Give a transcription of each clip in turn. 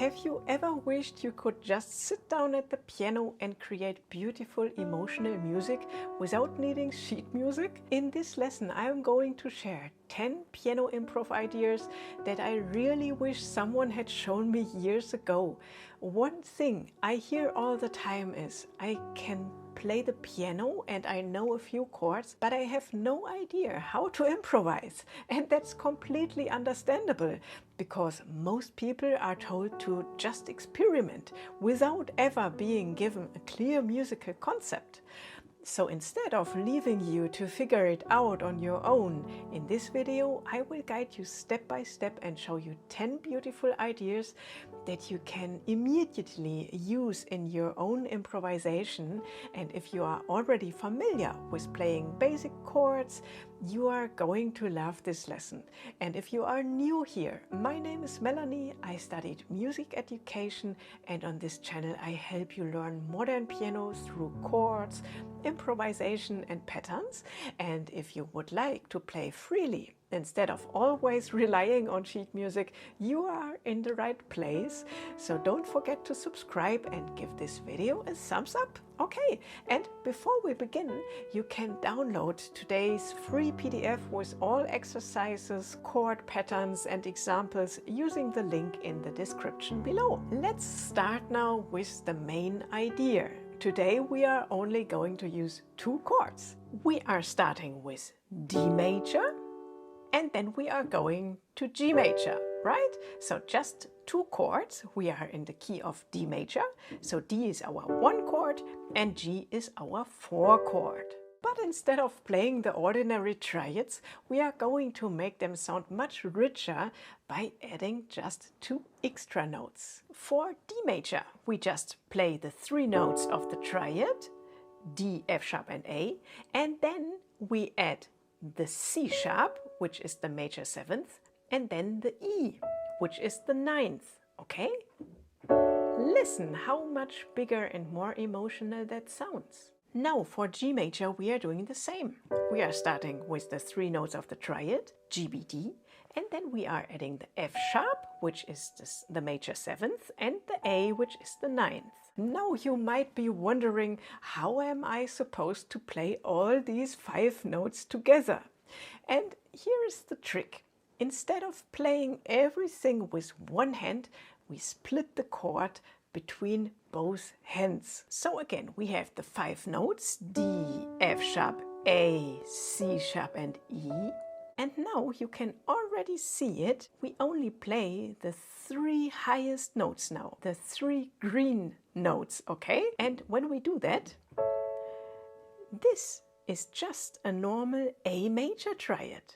Have you ever wished you could just sit down at the piano and create beautiful emotional music without needing sheet music? In this lesson I am going to share 10 piano improv ideas that I really wish someone had shown me years ago. One thing I hear all the time is I can play the piano and I know a few chords, but I have no idea how to improvise. And that's completely understandable, because most people are told to just experiment without ever being given a clear musical concept. So instead of leaving you to figure it out on your own, in this video I will guide you step by step and show you 10 beautiful ideas that you can immediately use in your own improvisation. And if you are already familiar with playing basic chords, you are going to love this lesson. And if you are new here, my name is Melanie. I studied music education, and on this channel I help you learn modern piano through chords, improvisation and patterns. And if you would like to play freely instead of always relying on sheet music, you are in the right place. So don't forget to subscribe and give this video a thumbs up. Okay, and before we begin, you can download today's free PDF with all exercises, chord patterns and examples using the link in the description below. Let's start now with the main idea. Today we are only going to use 2 chords. We are starting with D major, and then we are going to G major, right? So just 2 chords. We are in the key of D major. So D is our 1 chord and G is our 4 chord. But instead of playing the ordinary triads, we are going to make them sound much richer by adding just 2 extra notes. For D major, we just play the 3 notes of the triad, D, F sharp and A, and then we add the C sharp, which is the major 7th, and then the E, which is the 9th, okay? Listen how much bigger and more emotional that sounds. Now for G major we are doing the same. We are starting with the 3 notes of the triad, G, B, D, and then we are adding the F sharp, which is the major 7th, and the A, which is the 9th. Now you might be wondering, how am I supposed to play all these 5 notes together? And here is the trick. Instead of playing everything with one hand, we split the chord between both hands. So again, we have the 5 notes, D, F sharp, A, C sharp and E. And now you can already see it. We only play the 3 highest notes now, the 3 green notes, okay? And when we do that, this is just a normal A major triad.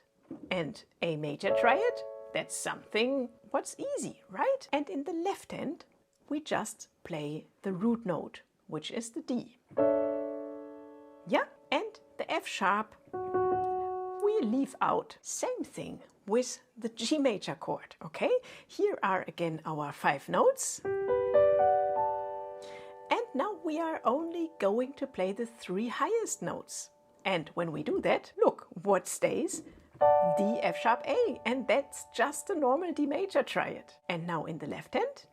And A major triad, that's something what's easy, right? And in the left hand, we just play the root note, which is the D. Yeah, and the F sharp we leave out. Same thing with the G major chord, okay? Here are again our 5 notes. And now we are only going to play the 3 highest notes. And when we do that, look, what stays? D, F sharp, A, and that's just a normal D major triad. And now in the left hand,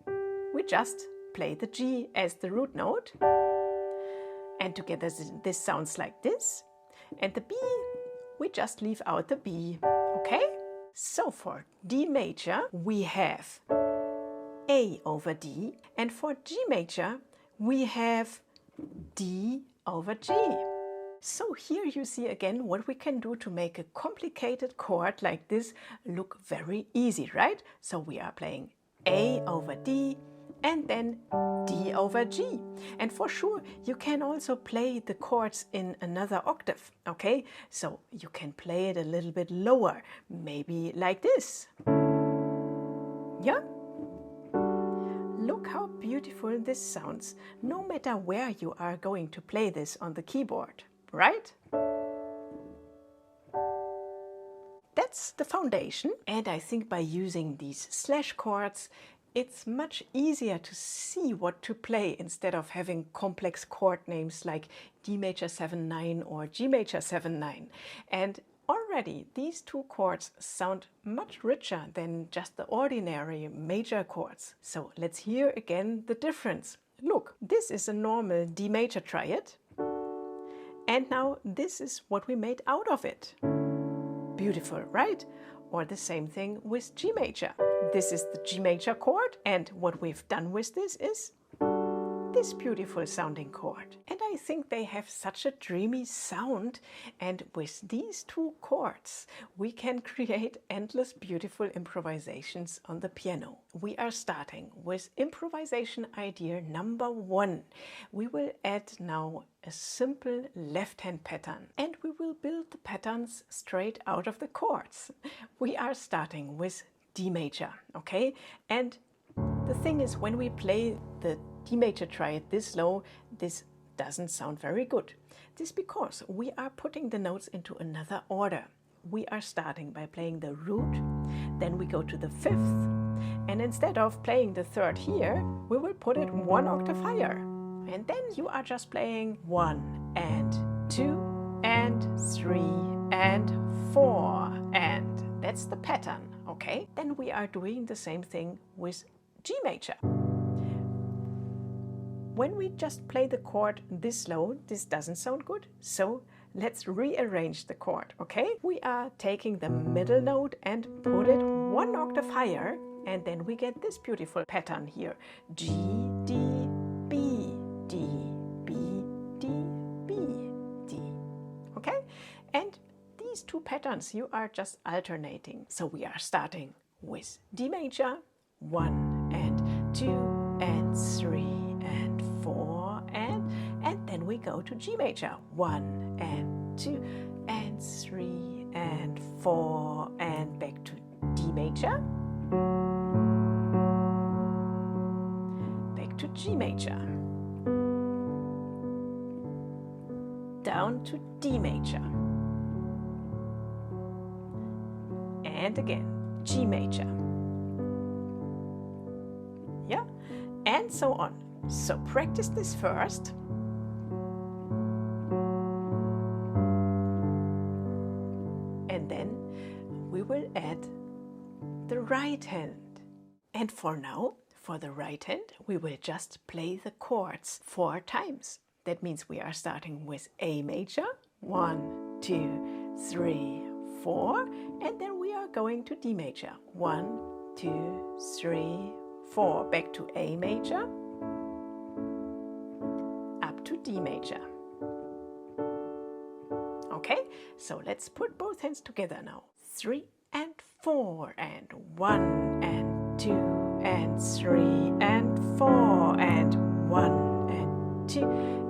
we just play the G as the root note. And together this sounds like this. And the B, we just leave out the B, okay? So for D major, we have A over D. And for G major, we have D over G. So here you see again what we can do to make a complicated chord like this look very easy, right? So we are playing A over D and then D over G. And for sure you can also play the chords in another octave, okay? So you can play it a little bit lower, maybe like this. Yeah? Look how beautiful this sounds, no matter where you are going to play this on the keyboard. Right? That's the foundation, and I think by using these slash chords it's much easier to see what to play instead of having complex chord names like D major 7-9 or G major 7-9. And already already these two chords sound much richer than just the ordinary major chords. So let's hear again the difference. Look, this is a normal D major triad. And now this is what we made out of it. Beautiful, right? Or the same thing with G major. This is the G major chord, and what we've done with this is this beautiful sounding chord. And I think they have such a dreamy sound, and with these two chords we can create endless beautiful improvisations on the piano. We are starting with improvisation idea number 1. We will add now a simple left-hand pattern, and we will build the patterns straight out of the chords. We are starting with D major, okay? And the thing is, when we play the D major triad this low, this doesn't sound very good. This is because we are putting the notes into another order. We are starting by playing the root, then we go to the 5th, and instead of playing the 3rd here, we will put it 1 octave higher. And then you are just playing 1 and 2 and 3 and 4, and that's the pattern, okay? Then we are doing the same thing with G major. When we just play the chord this low, this doesn't sound good. So let's rearrange the chord, okay? We are taking the middle note and put it 1 octave higher, and then we get this beautiful pattern here. G, D, B, D, B, D, B, D. Okay? And these two patterns you are just alternating. So we are starting with D major, 1 and 2 and 3 and 4 and then we go to G major, 1 and 2 and 3 and 4 and back to D major, back to G major, down to D major, and again G major. Yeah, and so on. So practice this first. And then we will add the right hand. And for now, for the right hand, we will just play the chords 4 times. That means we are starting with A major, 1, 2, 3, 4, and then we are going to D major, 1, 2, 3, 4, back to A major, up to D major. Okay, so let's put both hands together now. 3 and 4 and 1 and 2 and 3 and 4 and 1 and 2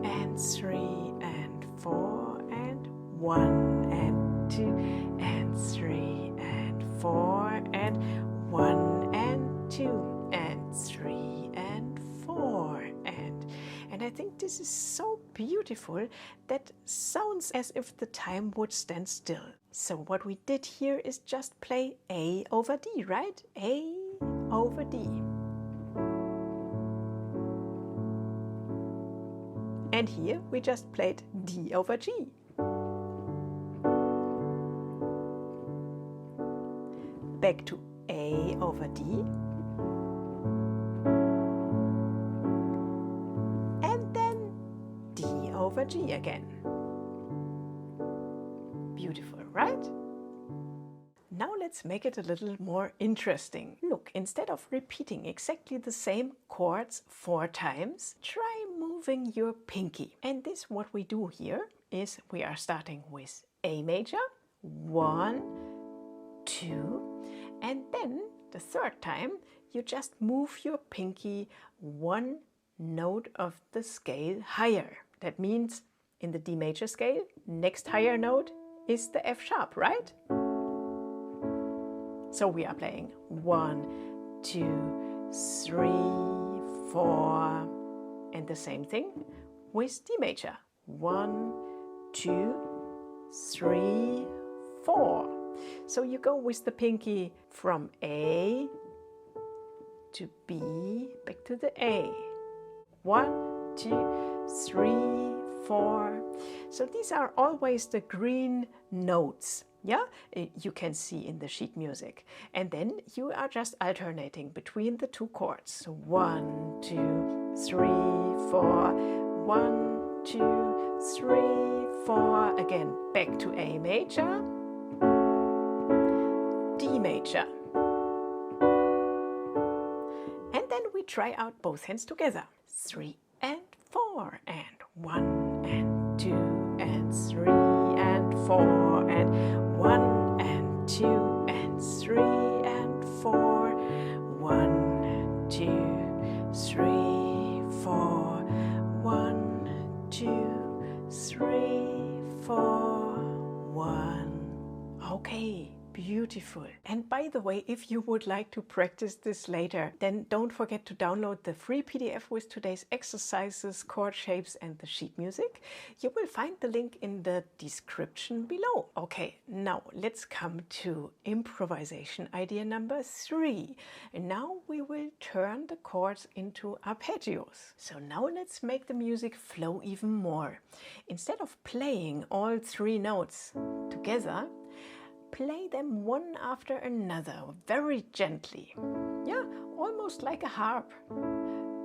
and 3 and 4 and 1 and 2 and 3 and 4 and 1 and 2 and 3 and 4 and I think this is so beautiful that sounds as if the time would stand still. So what we did here is just play A over D, right? A over D. And here we just played D over G. Back to A over D. And then D over G again. Beautiful, right? Now let's make it a little more interesting. Look, instead of repeating exactly the same chords 4 times, try moving your pinky. And this, what we do here is we are starting with A major, 1, 2, and then the 3rd time you just move your pinky 1 note of the scale higher. That means in the D major scale, next higher note is the F sharp, right? So we are playing 1, 2, 3, 4, and the same thing with D major. 1, 2, 3, 4. So you go with the pinky from A to B, back to the A. 1, 2, 3, 4. So these are always the green notes Yeah, you can see in the sheet music. And then you are just alternating between the two chords. So 1, 2, 3, 4, 1, 2, 3, 4. Again, back to A major, D major. And then we try out both hands together. 3 and 4 and 1 and 2 and 3 and 4 and 1 and 2 and 3 and 4. 1, 2, 3, 4. 1, 2, 3, 4. 1. Okay. Beautiful. And by the way, if you would like to practice this later, then don't forget to download the free PDF with today's exercises, chord shapes and the sheet music. You will find the link in the description below. Okay, now let's come to improvisation idea number 3. And now we will turn the chords into arpeggios. So now let's make the music flow even more. Instead of playing all 3 notes together, play them one after another, very gently. Yeah, almost like a harp.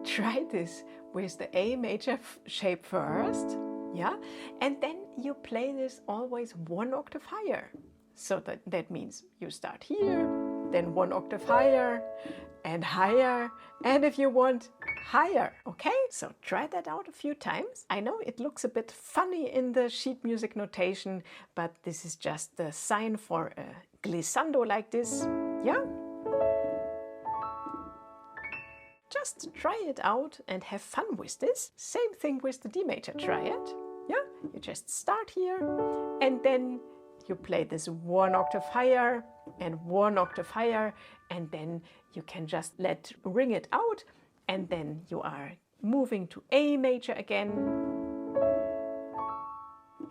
Try this with the A major shape first, yeah, and then you play this always 1 octave higher. So that means you start here, then 1 octave higher, and if you want, higher. Okay, so try that out a few times. I know it looks a bit funny in the sheet music notation, but this is just the sign for a glissando like this. Yeah, just try it out and have fun with this. Same thing with the D major. Try it. Yeah, you just start here and then you play this 1 octave higher and 1 octave higher, and then you can just ring it out, and then you are moving to A major again,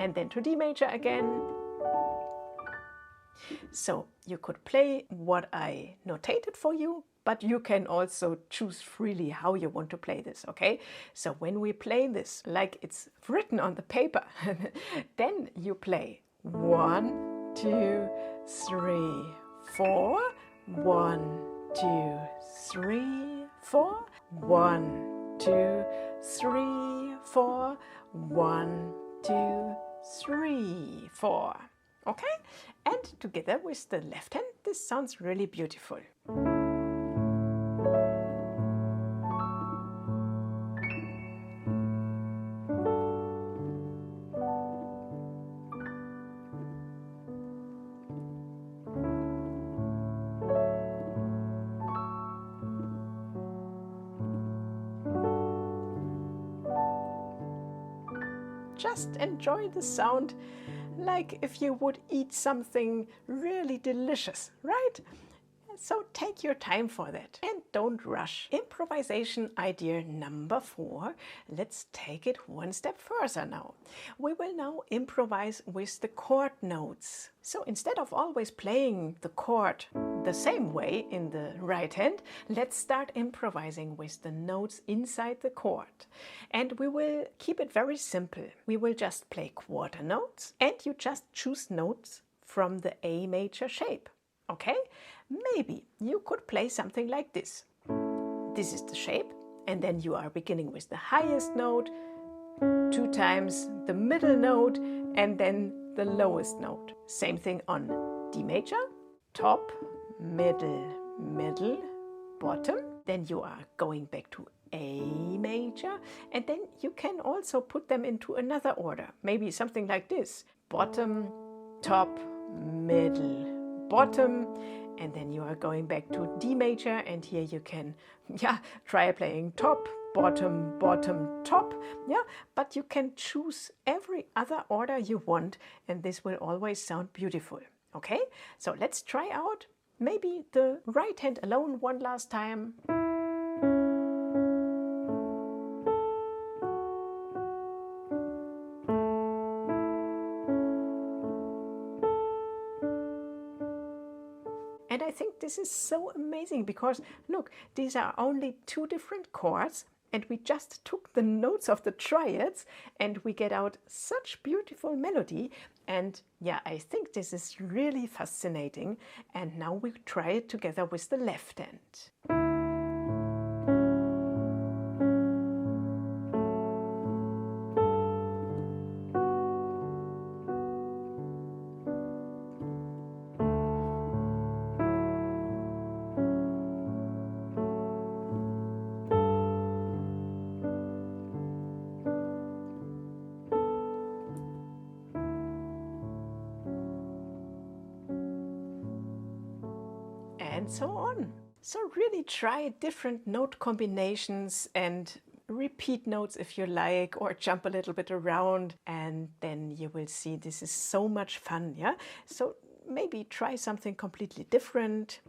and then to D major again. So you could play what I notated for you, but you can also choose freely how you want to play this, okay? So when we play this like it's written on the paper, then you play 1, 2, 3, 4. 1, 2, 3, 4. 1, 2, 3, 4. 1, 2, 3, 4. Okay? And together with the left hand, this sounds really beautiful. Just enjoy the sound like if you would eat something really delicious, right? So take your time for that and don't rush. Improvisation idea number 4. Let's take it one step further now. We will now improvise with the chord notes. So instead of always playing the chord the same way in the right hand, let's start improvising with the notes inside the chord. And we will keep it very simple. We will just play quarter notes and you just choose notes from the A major shape. Okay? Maybe you could play something like this. This is the shape, and then you are beginning with the highest note, 2 times the middle note, and then the lowest note. Same thing on D major, top, middle, middle, bottom. Then you are going back to A major, and then you can also put them into another order. Maybe something like this. Bottom, top, middle, bottom, and then you are going back to D major, and here you can try playing top, bottom, bottom, top, but you can choose every other order you want, and this will always sound beautiful. Okay, so let's try out maybe the right hand alone one last time. And I think this is so amazing because look, these are only 2 different chords, and we just took the notes of the triads and we get out such beautiful melody. And yeah, I think this is really fascinating. And now we try it together with the left hand. And so on. So really try different note combinations and repeat notes if you like, or jump a little bit around, and then you will see this is so much fun. Yeah, so maybe try something completely different.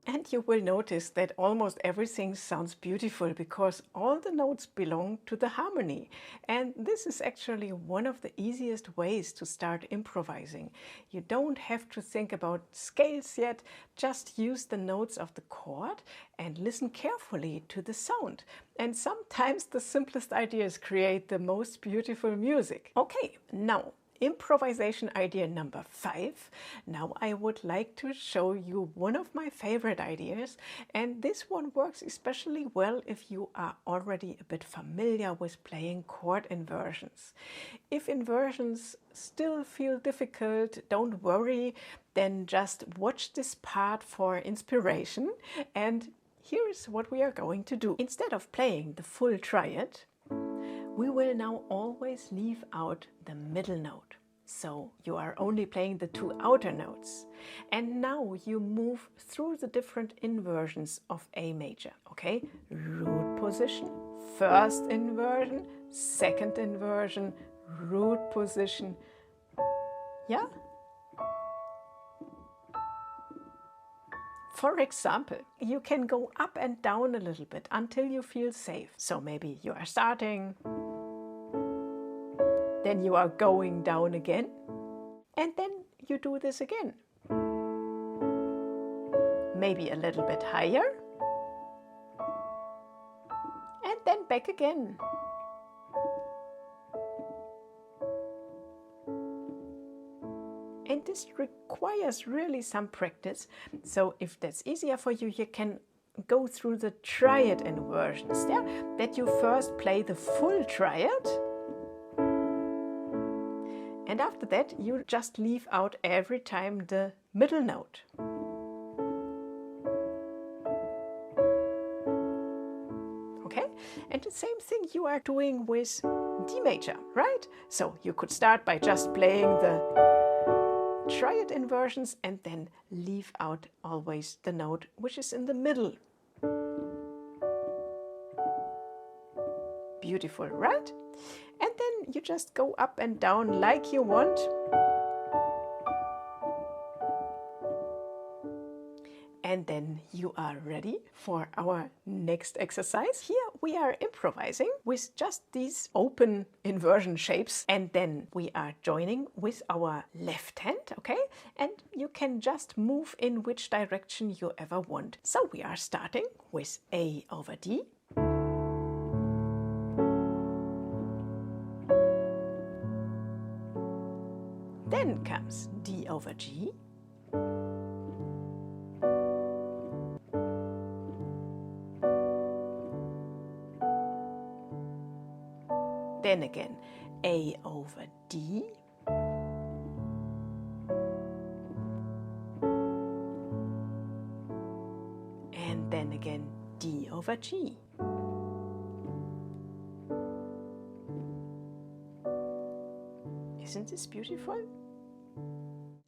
And you will notice that almost everything sounds beautiful because all the notes belong to the harmony. And this is actually one of the easiest ways to start improvising. You don't have to think about scales yet, just use the notes of the chord and listen carefully to the sound. And sometimes the simplest ideas create the most beautiful music. Okay, now improvisation idea number 5. Now I would like to show you one of my favorite ideas, and this one works especially well if you are already a bit familiar with playing chord inversions. If inversions still feel difficult, don't worry, then just watch this part for inspiration. And here's what we are going to do. Instead of playing the full triad, we will now always leave out the middle note. So you are only playing the 2 outer notes. And now you move through the different inversions of A major, okay? Root position, first inversion, second inversion, root position. Yeah? For example, you can go up and down a little bit until you feel safe. So maybe you are starting, then you are going down again, and then you do this again. Maybe a little bit higher, and then back again. And this requires really some practice. So if that's easier for you, you can go through the triad inversions. Yeah? That you first play the full triad, and after that you just leave out every time the middle note. Okay? And the same thing you are doing with D major, right? So you could start by just playing the triad inversions and then leave out always the note which is in the middle. Beautiful, right? And then you just go up and down like you want. And then you are ready for our next exercise. Here we are improvising with just these open inversion shapes, and then we are joining with our left hand, okay? And you can just move in which direction you ever want. So we are starting with A over D. Then comes D over G. Then again, A over D. And then again, D over G. Isn't this beautiful?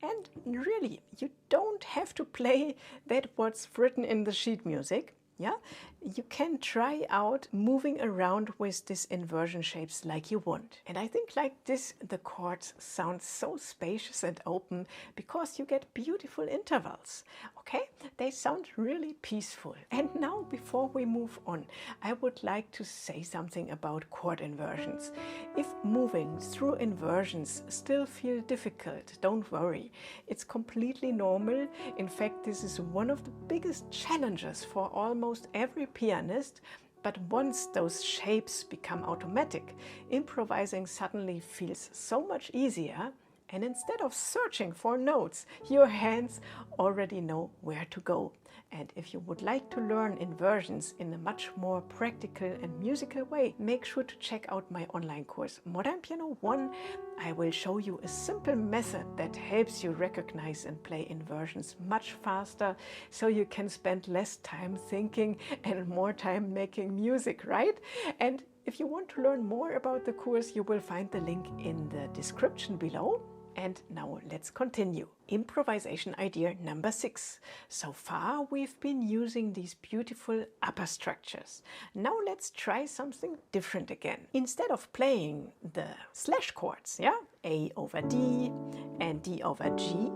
And really, you don't have to play that what's written in the sheet music. Yeah, you can try out moving around with these inversion shapes like you want. And I think like this, the chords sound so spacious and open because you get beautiful intervals. Okay, they sound really peaceful. And now, before we move on, I would like to say something about chord inversions. If moving through inversions still feel difficult, don't worry. It's completely normal. In fact, this is one of the biggest challenges for almost every pianist. But once those shapes become automatic, improvising suddenly feels so much easier. And instead of searching for notes, your hands already know where to go. And if you would like to learn inversions in a much more practical and musical way, make sure to check out my online course, Modern Piano 1. I will show you a simple method that helps you recognize and play inversions much faster, so you can spend less time thinking and more time making music, right? And if you want to learn more about the course, you will find the link in the description below. And now let's continue. Improvisation idea number 6. So far we've been using these beautiful upper structures. Now let's try something different again. Instead of playing the slash chords, yeah, A over D and D over G,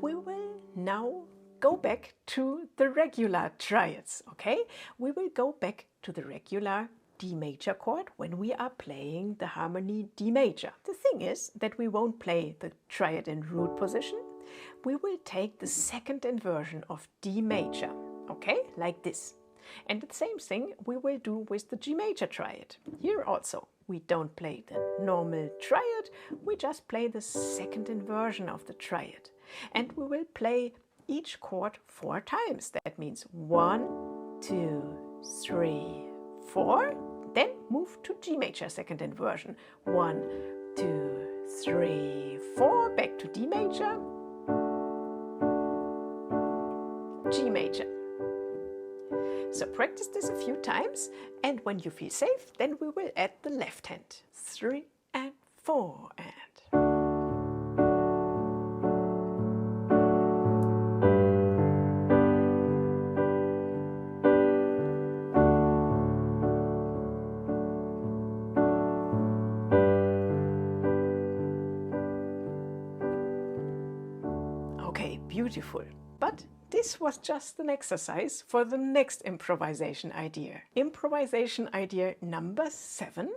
we will now go back to the regular triads, okay? We will go back to the regular D major chord when we are playing the harmony D major. The thing is that we won't play the triad in root position. We will take the second inversion of D major, okay, like this. And the same thing we will do with the G major triad. Here also, we don't play the normal triad, we just play the second inversion of the triad. And we will play each chord 4 times. That means 1, 2, 3, 4, then move to G major second inversion. 1, 2, 3, 4, back to D major, G major. So practice this a few times, and when you feel safe, then we will add the left hand. 3 and 4 and... Okay, beautiful. But this was just an exercise for the next improvisation idea. Improvisation idea number 7.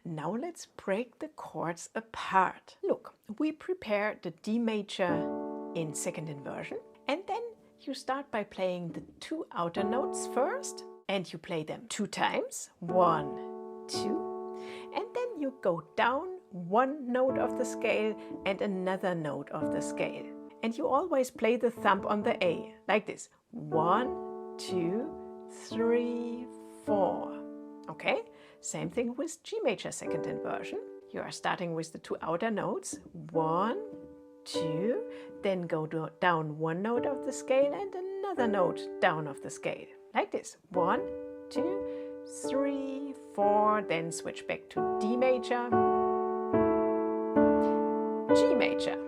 Now let's break the chords apart. Look, we prepare the D major in second inversion, and then you start by playing the 2 outer notes first, and you play them 2 times. 1, 2, and then you go down 1 note of the scale and another note of the scale. And you always play the thumb on the A, like this. 1, 2, 3, 4. Okay? Same thing with G major second inversion. You are starting with the 2 outer notes. 1, 2, then go down 1 note of the scale and another note down of the scale. Like this. 1, 2, 3, 4, then switch back to D major, G major.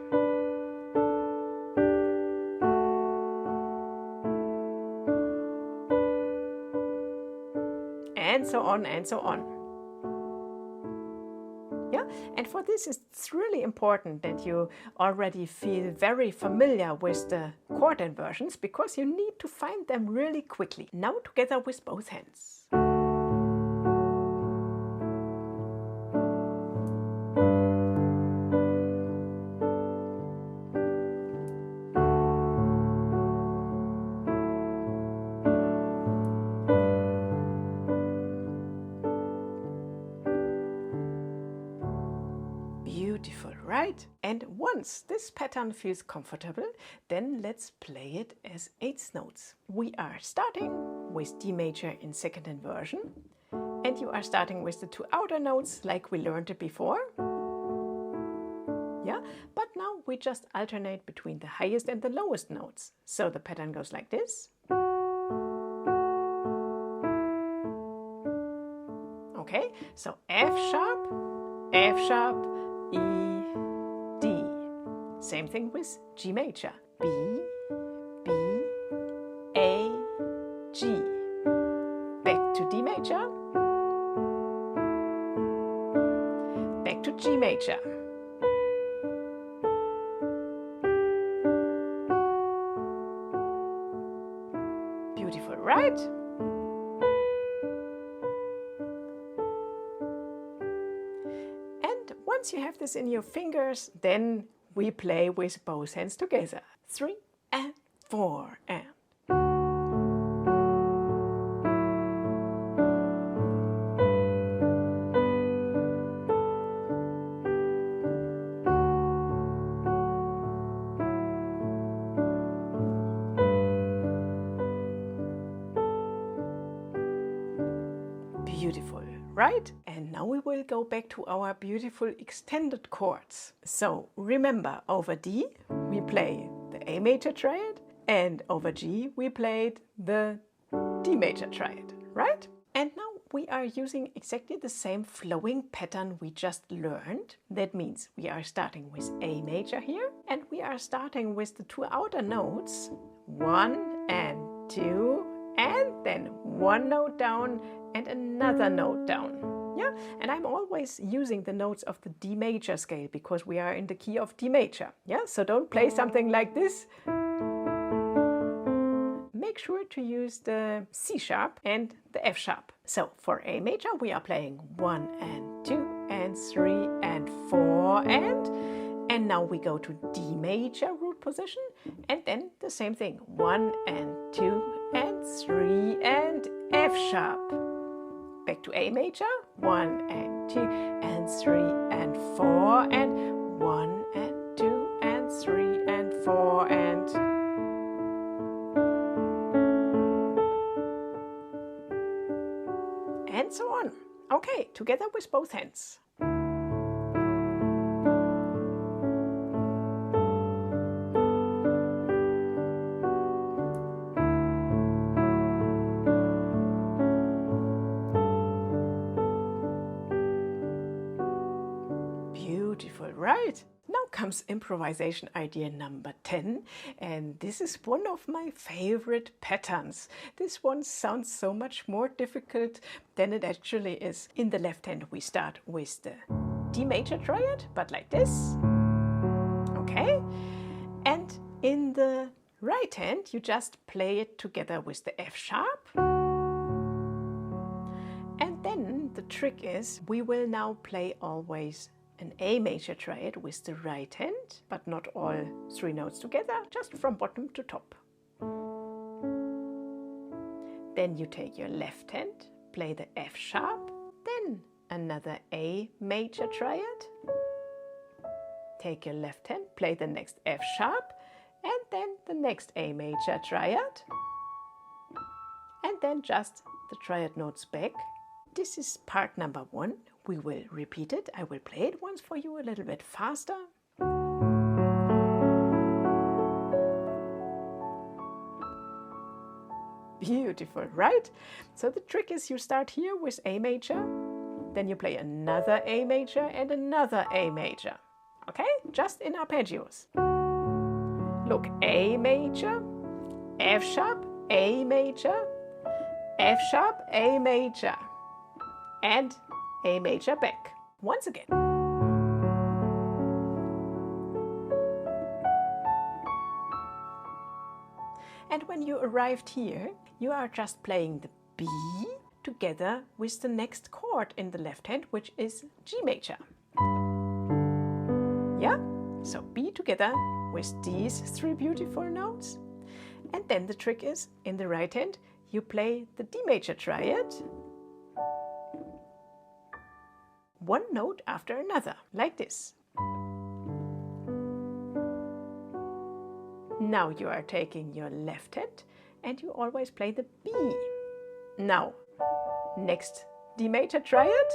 And so on and so on. Yeah, and for this it's really important that you already feel very familiar with the chord inversions, because you need to find them really quickly. Now together with both hands. Beautiful, right? And once this pattern feels comfortable, then let's play it as 8th notes. We are starting with D major in second inversion, and you are starting with the 2 outer notes like we learned it before. Yeah, but now we just alternate between the highest and the lowest notes. So the pattern goes like this. Okay, so F sharp, E, D. Same thing with G major. B, A, G. Back major. Beautiful, right? And once you have this in your fingers, then we play with both hands together. 3 and 4 and. Beautiful, right? And now we will go back to our beautiful extended chords. So remember, over D we play the A major triad, and over G we played the D major triad, right? And now we are using exactly the same flowing pattern we just learned. That means we are starting with A major here, and we are starting with the two outer notes, 1 and 2, and then one note down and another note down. Yeah, and I'm always using the notes of the D major scale because we are in the key of D major. Yeah, so don't play something like this. Make sure to use the C sharp and the F sharp. So for A major we are playing 1 and 2 and 3 and 4 and now we go to D major root position, and then the same thing, 1 and 2 and 3 and F sharp. Back to A major, 1 and 2 and 3 and 4 and 1 and 2 and 3 and 4 and so on. Okay, together with both hands. Beautiful, right? Now comes improvisation idea number 10, and this is one of my favorite patterns. This one sounds so much more difficult than it actually is. In the left hand we start with the D major triad, but like this, okay? And in the right hand you just play it together with the F sharp. And then the trick is we will now play always an A major triad with the right hand, but not all 3 notes together, just from bottom to top. Then you take your left hand, play the F sharp, then another A major triad. Take your left hand, play the next F sharp, and then the next A major triad. And then just the triad notes back. This is part number 1. We will repeat it. I will play it once for you a little bit faster. Beautiful, right? So the trick is you start here with A major, then you play another A major and another A major. Okay? Just in arpeggios. Look, A major, F sharp, A major, F sharp, A major, and A major back. Once again. And when you arrived here, you are just playing the B together with the next chord in the left hand, which is G major. Yeah? So B together with these 3 beautiful notes. And then the trick is, in the right hand, you play the D major triad, one note after another, like this. Now you are taking your left hand and you always play the B. Now, next D major triad,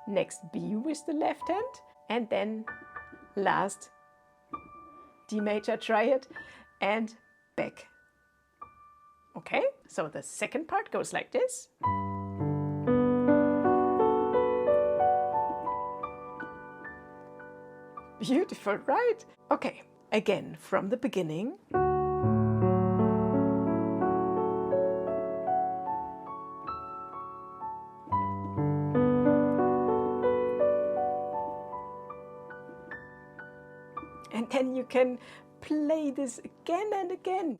next B with the left hand, and then last D major triad and back. Okay, so the second part goes like this. Beautiful, right? Okay, again from the beginning. can play this again and again.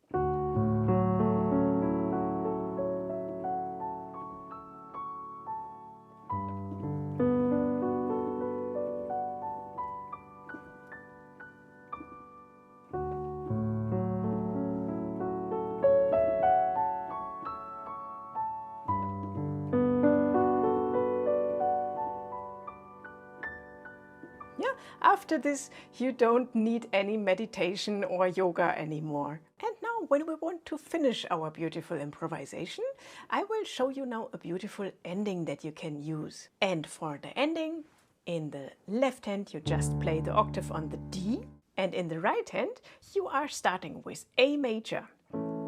After this, you don't need any meditation or yoga anymore. And now, when we want to finish our beautiful improvisation, I will show you now a beautiful ending that you can use. And for the ending, in the left hand, you just play the octave on the D. And in the right hand, you are starting with A major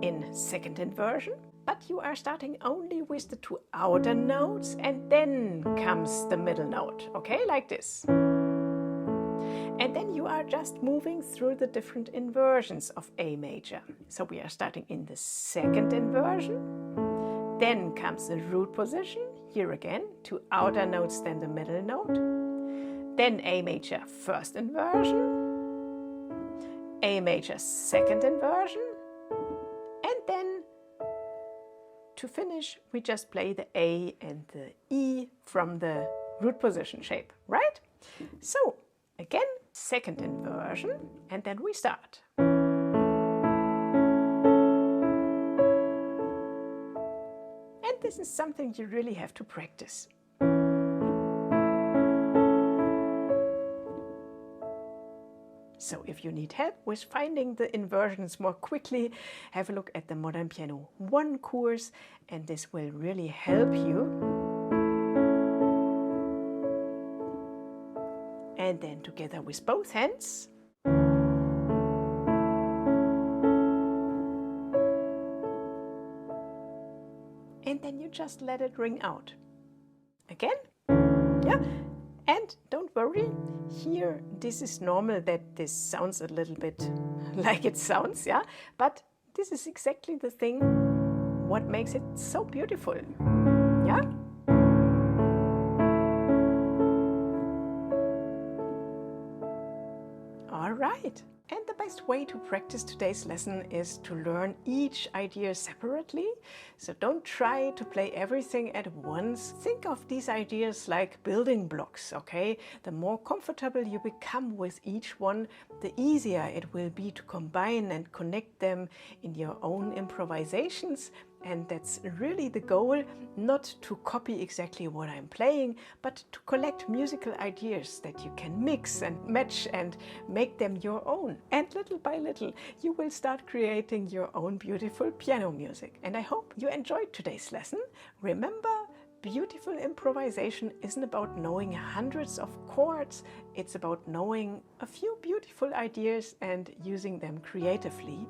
in second inversion. But you are starting only with the two outer notes, and then comes the middle note, okay, like this. And then you are just moving through the different inversions of A major. So we are starting in the second inversion, then comes the root position, here again, two outer notes, then the middle note, then A major first inversion, A major second inversion, and then to finish, we just play the A and the E from the root position shape, right? So, again, second inversion, and then we start. And this is something you really have to practice. So if you need help with finding the inversions more quickly, have a look at the Modern Piano 1 course, and this will really help you. And then together with both hands. And then you just let it ring out. Again. Yeah. And don't worry, here this is normal that this sounds a little bit like it sounds, yeah? But this is exactly the thing what makes it so beautiful. Yeah? All right. And the best way to practice today's lesson is to learn each idea separately. So don't try to play everything at once. Think of these ideas like building blocks, okay? The more comfortable you become with each one, the easier it will be to combine and connect them in your own improvisations. And that's really the goal, not to copy exactly what I'm playing, but to collect musical ideas that you can mix and match and make them your own. And little by little, you will start creating your own beautiful piano music. And I hope you enjoyed today's lesson. Remember, beautiful improvisation isn't about knowing hundreds of chords. It's about knowing a few beautiful ideas and using them creatively.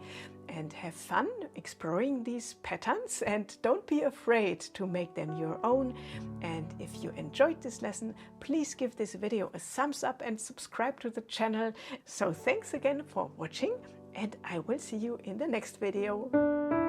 And have fun exploring these patterns, and don't be afraid to make them your own. And if you enjoyed this lesson, please give this video a thumbs up and subscribe to the channel. So thanks again for watching, and I will see you in the next video.